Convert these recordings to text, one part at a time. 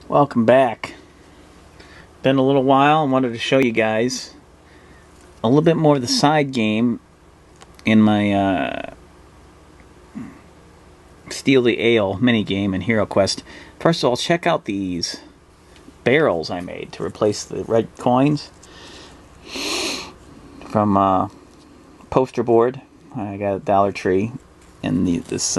Welcome back. Been a little while. I wanted to show you guys a little bit more of the side game in my Steal the Ale minigame in Heroquest. First of all, check out these barrels I made to replace the red coins from poster board. I got at Dollar Tree, and this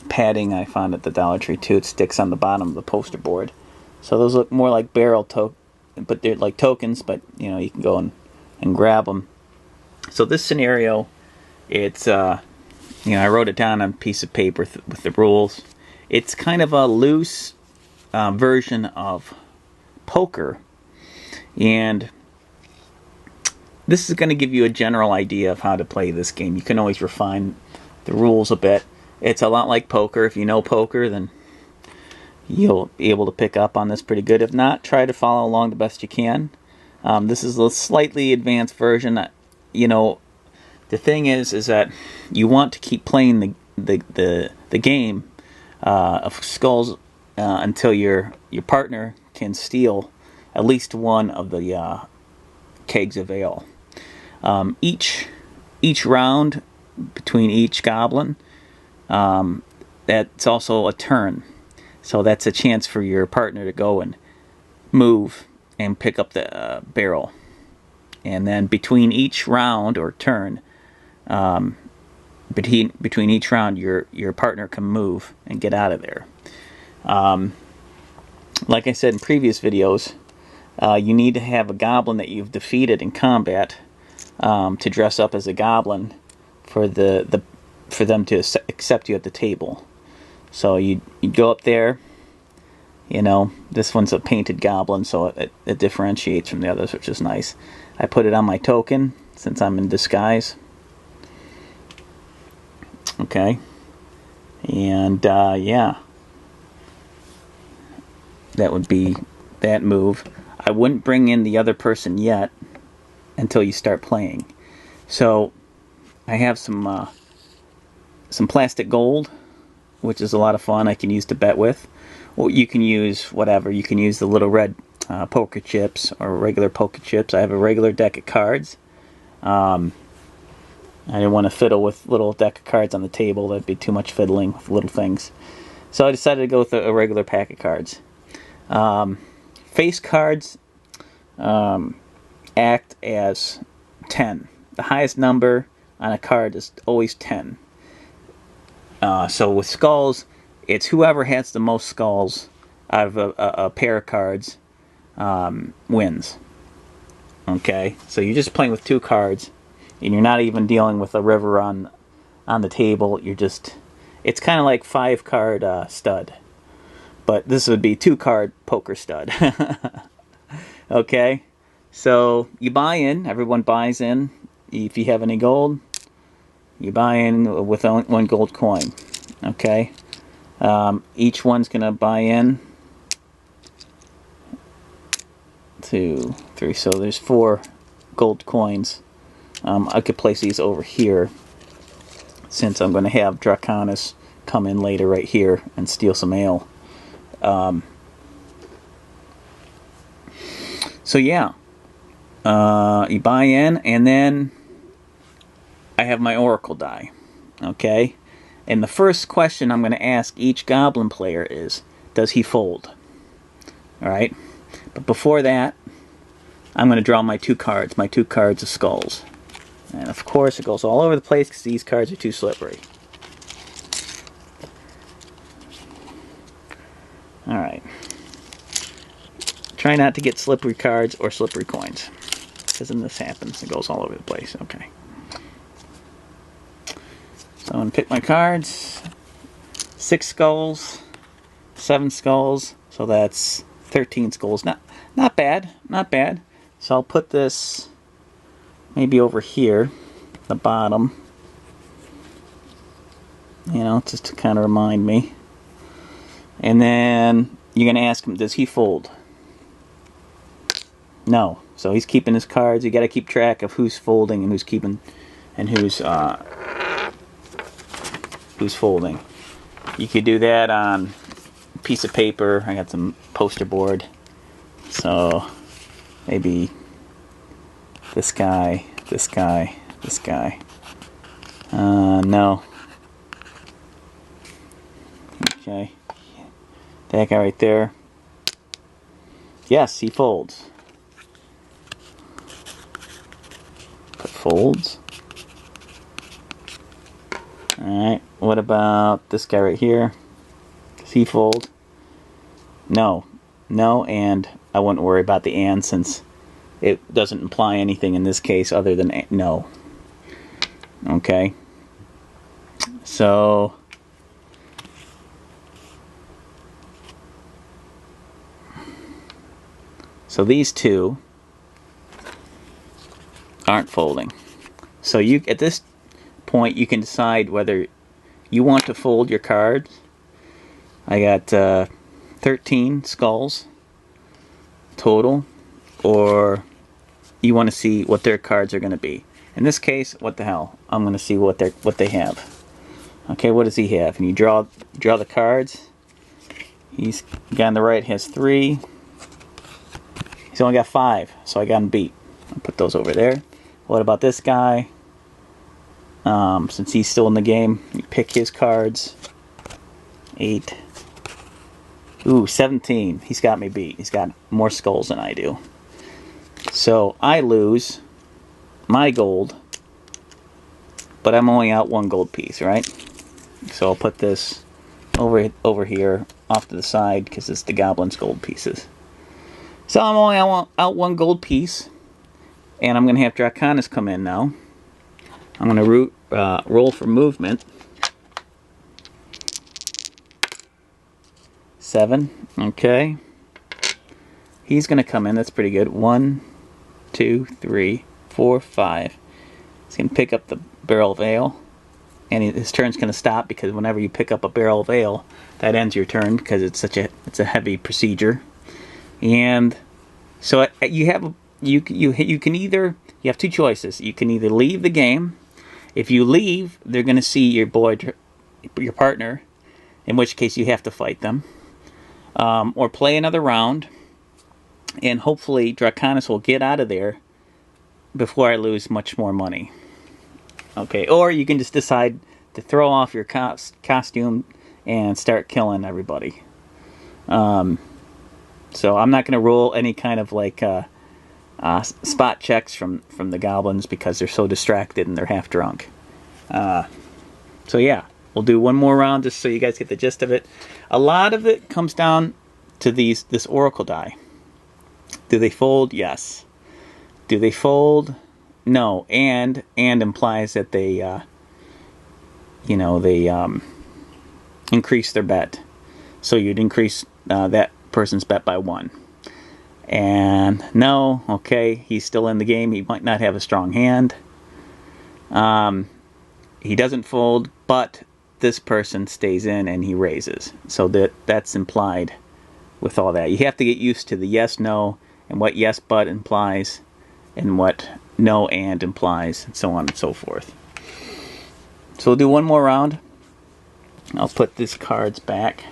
padding I found at the Dollar Tree too. It sticks on the bottom of the poster board. So those look more like but they're like tokens, but you know, you can go and grab them. So this scenario, it's I wrote it down on a piece of paper with the rules. It's kind of a loose version of poker, and this is going to give you a general idea of how to play this game. You can always refine the rules a bit. It's a lot like poker. If you know poker, then you'll be able to pick up on this pretty good. If not, try to follow along the best you can. This is a slightly advanced version. You know, the thing is that you want to keep playing the game of skulls until your partner can steal at least one of the kegs of ale. Each round between each goblin, that's also a turn. So that's a chance for your partner to go and move and pick up the barrel. And then between each round or turn, between each round, your partner can move and get out of there. Like I said in previous videos, you need to have a goblin that you've defeated in combat to dress up as a goblin for them to accept you at the table. So you go up there. You know, this one's a painted goblin, so it differentiates from the others, which is nice. I put it on my token since I'm in disguise. Okay, and yeah, that would be that move. I wouldn't bring in the other person yet until you start playing. So I have some plastic gold, which is a lot of fun. I can use to bet with. Or you can use whatever. You can use the little red poker chips or regular poker chips. I have a regular deck of cards. I didn't want to fiddle with little deck of cards on the table. That'd be too much fiddling with little things. So I decided to go with a regular pack of cards. Face cards act as 10. The highest number on a card is always 10. So with skulls, it's whoever has the most skulls out of a pair of cards wins. Okay, so you're just playing with 2 cards, and you're not even dealing with a river on the table. It's kind of like 5-card stud, but this would be 2-card poker stud. Okay, so you buy in. Everyone buys in. If you have any gold, you buy in with 1 gold coin. Okay. Each one's going to buy in 2, 3, so there's 4 gold coins. I could place these over here since I'm going to have Draconis come in later right here and steal some ale. So yeah, you buy in, and then I have my oracle die. Okay. And the first question I'm going to ask each goblin player is, does he fold? Alright? But before that, I'm going to draw my 2 cards of skulls. And of course, it goes all over the place because these cards are too slippery. Alright. Try not to get slippery cards or slippery coins, because then this happens. It goes all over the place. Okay. So I'm going to pick my cards. 6 skulls, 7 skulls, so that's 13 skulls. Not bad, not bad. So I'll put this maybe over here, the bottom. You know, just to kind of remind me. And then you're going to ask him, does he fold? No. So he's keeping his cards. You got to keep track of who's folding and who's keeping, and who's folding. You could do that on piece of paper. I got some poster board. So maybe this guy, this guy, this guy. No. Okay. That guy right there. Yes, he folds. Put folds. Alright, what about this guy right here? Does he fold? No. No, and I wouldn't worry about the and since it doesn't imply anything in this case other than no. Okay. So these two aren't folding. So you at this point you can decide whether you want to fold your cards. I got 13 skulls total, or you want to see what their cards are going to be. In this case, what the hell? I'm going to see what they have. Okay, what does he have? And you draw the cards. He's guy on the right has 3. He's only got 5, so I got him beat. I'll put those over there. What about this guy? Since he's still in the game, you pick his cards. 8. Ooh, 17. He's got me beat. He's got more skulls than I do. So I lose my gold, but I'm only out 1 gold piece, right? So I'll put this over here off to the side because it's the goblin's gold pieces. So I'm only out 1 gold piece, and I'm going to have Draconis come in now. I'm going to roll for movement. 7. Okay. He's going to come in. That's pretty good. 1, 2, 3, 4, 5. He's going to pick up the barrel of ale. And his turn's going to stop because whenever you pick up a barrel of ale, that ends your turn because it's a heavy procedure. And so you have two choices. You can either leave the game. If you leave, they're going to see your partner, in which case you have to fight them. Or play another round, and hopefully Draconis will get out of there before I lose much more money. Okay, or you can just decide to throw off your costume and start killing everybody. So I'm not going to roll any kind of like spot checks from the goblins because they're so distracted and they're half drunk. So yeah, we'll do one more round just so you guys get the gist of it. A lot of it comes down to this oracle die. Do they fold? Yes. Do they fold? No. And implies that they increase their bet. So you'd increase that person's bet by 1. And no, okay, he's still in the game. He might not have a strong hand. He doesn't fold, but this person stays in and he raises. So that's implied with all that. You have to get used to the yes, no, and what yes, but implies, and what no, and implies, and so on and so forth. So we'll do one more round. I'll put these cards back.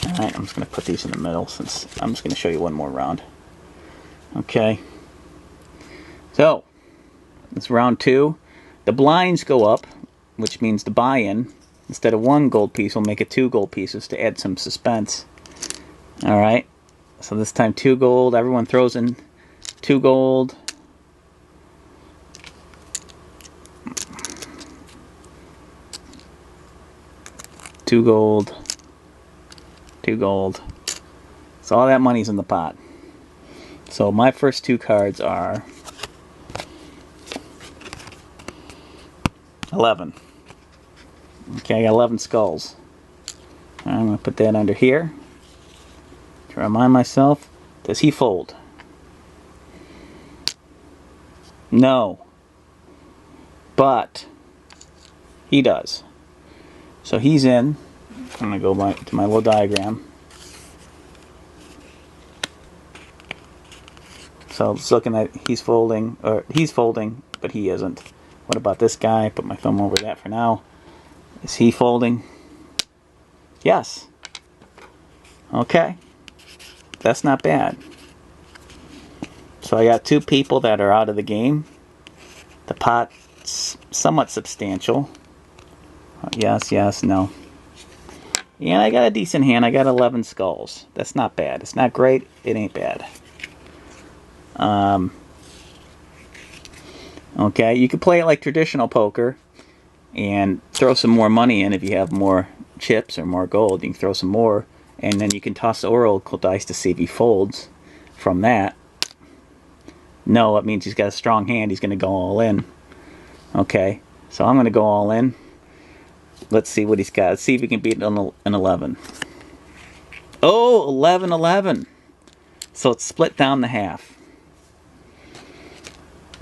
Alright, I'm just going to put these in the middle since I'm just going to show you one more round. Okay. So, it's round 2. The blinds go up, which means the buy-in. Instead of 1 gold piece, we'll make it 2 gold pieces to add some suspense. Alright. So this time 2 gold. Everyone throws in 2 gold. $2 gold. 2 gold. So all that money's in the pot. So my first 2 cards are 11. Okay, I got 11 skulls. I'm going to put that under here to remind myself. Does he fold? No. But he does. So he's in. I'm going to go to my little diagram. So it's looking at he's folding, but he isn't. What about this guy? Put my thumb over that for now. Is he folding? Yes. Okay. That's not bad. So I got 2 people that are out of the game. The pot's somewhat substantial. Yes, yes, no. And I got a decent hand. I got 11 skulls. That's not bad. It's not great. It ain't bad. Okay, you can play it like traditional poker and throw some more money in if you have more chips or more gold. You can throw some more, and then you can toss the oracle dice to see if he folds from that. No, it means he's got a strong hand. He's going to go all in. Okay, so I'm going to go all in. Let's see what he's got. Let's see if he can beat an 11. Oh, 11-11. So it's split down the half.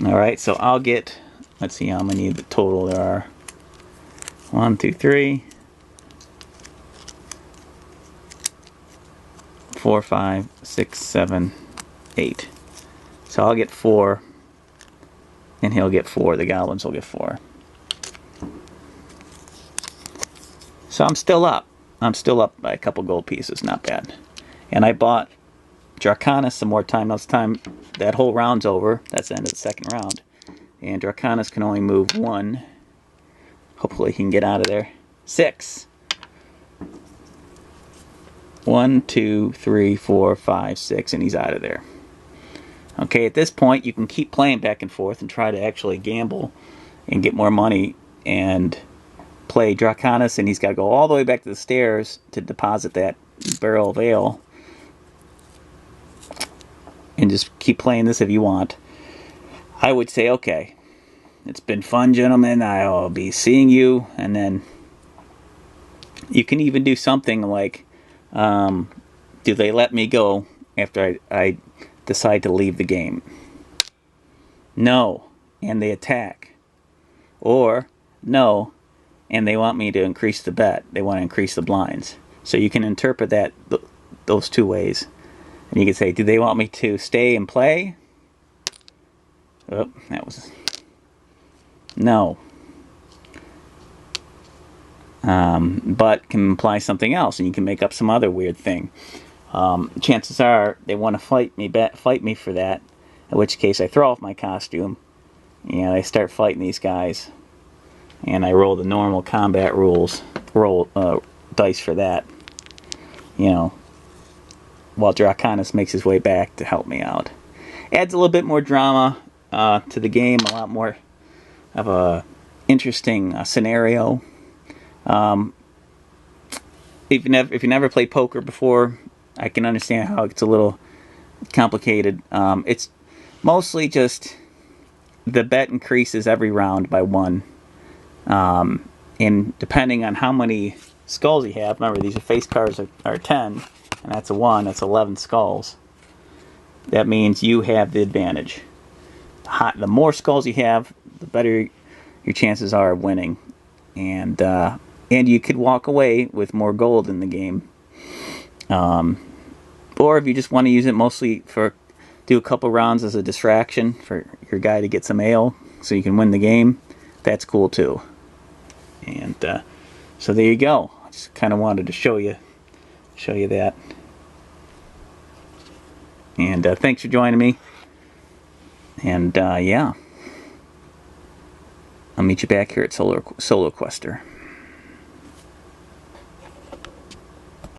Alright, so I'll get, let's see how many the total there are. 1, 2, 3, 4, 5, 6, 7, 8. So I'll get 4, and he'll get 4. The goblins will get 4. So I'm still up. I'm still up by a couple gold pieces. Not bad. And I bought Draconis some more time. This time, that whole round's over. That's the end of the second round. And Draconis can only move 1. Hopefully he can get out of there. 6. 1, 2, 3, 4, 5, 6, and he's out of there. Okay, at this point, you can keep playing back and forth and try to actually gamble and get more money and play Draconis, and he's got to go all the way back to the stairs to deposit that barrel of ale. And just keep playing this if you want. I would say, okay, it's been fun, gentlemen. I'll be seeing you. And then you can even do something like, do they let me go after I decide to leave the game? No, and they attack. Or, no, and they want me to increase the bet. They want to increase the blinds. So you can interpret that those 2 ways. And you can say, do they want me to stay and play? Oh, that was... No. But can imply something else, and you can make up some other weird thing. Chances are they want to fight me for that, in which case I throw off my costume, and I start fighting these guys, and I roll the normal combat rules, dice for that, you know, while Draconis makes his way back to help me out. Adds a little bit more drama to the game, a lot more of a interesting scenario. If you never played poker before, I can understand how it's a little complicated. It's mostly just the bet increases every round by 1. And depending on how many skulls you have, remember these face cards are 10, and that's a 1, that's 11 skulls. That means you have the advantage. The more skulls you have, the better your chances are of winning. And you could walk away with more gold in the game. Or if you just want to use it mostly do a couple rounds as a distraction for your guy to get some ale so you can win the game, that's cool too. And so there you go. I just kind of wanted to show you that. And thanks for joining me. And yeah, I'll meet you back here at Solo Quester.